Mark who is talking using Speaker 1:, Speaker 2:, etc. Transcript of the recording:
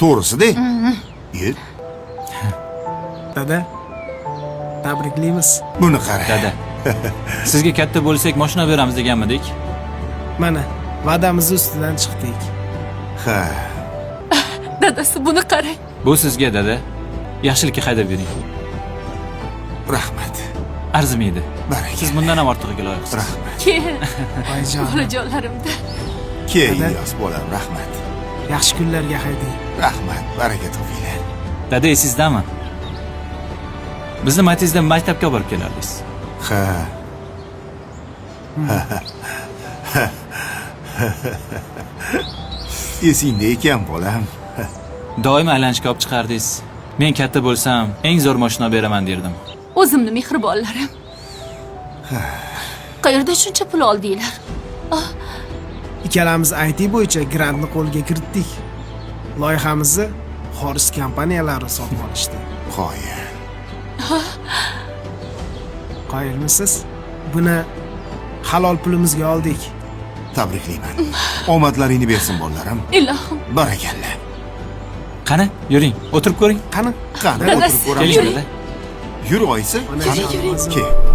Speaker 1: To'g'risida.
Speaker 2: Dada, tabriklaymiz.
Speaker 1: Buni qara.
Speaker 3: Dada, sizga katta bo'lsak mashina beramiz deganmidik?
Speaker 2: Mana, va'damiz ustidan chiqdik.
Speaker 1: Ha.
Speaker 4: Dadasi buni qarang.
Speaker 3: Bu sizga dada. Yaxshilikka haydab yering.
Speaker 1: Rahmat.
Speaker 3: Arzimaydi.
Speaker 1: Baraka.
Speaker 3: Siz bundan ham ortig'iga loyiqsiz.
Speaker 1: Rahmat.
Speaker 4: Keyin
Speaker 2: Oyijon,
Speaker 4: bolajonlarimda.
Speaker 1: Keyin
Speaker 2: Dada.
Speaker 1: Ilyos bolam, rahmat.
Speaker 2: yaxshi kunlarga haydang.
Speaker 1: Rahmat, baraka topinglar.
Speaker 3: Dada, esizdami? Bizni Matizda maktabga olib kelardingiz.
Speaker 1: Ha. Esingda ekan bolam.
Speaker 3: Doim aylanishga olib chiqardingiz. Men katta bo'lsam, eng zo'r mashina beraman derdim.
Speaker 4: O'zimni mehribonlarim. Qayerda shuncha pul oldinglar?
Speaker 2: Ikkalamiz IT bo'yicha grantni qo'lga kiritdik. Loyihamizni xorij kompaniyalari sotib olishdi.
Speaker 1: Qoyil.
Speaker 2: Qoyilmisiz? Buni halol pulimizga oldik.
Speaker 1: Tabriklayman. Omadlaringni bersin bolalarim.
Speaker 4: Ilohim.
Speaker 1: Barakalla.
Speaker 3: Qani, yuring, o'tirib ko'ring.
Speaker 2: Qani?
Speaker 1: Qani
Speaker 4: Dadasi,
Speaker 1: o'tirib ko'ramiz.
Speaker 3: Keling dada.
Speaker 1: Yur oyisi.
Speaker 2: Mana
Speaker 1: Qani?
Speaker 2: yuring.
Speaker 1: Kel.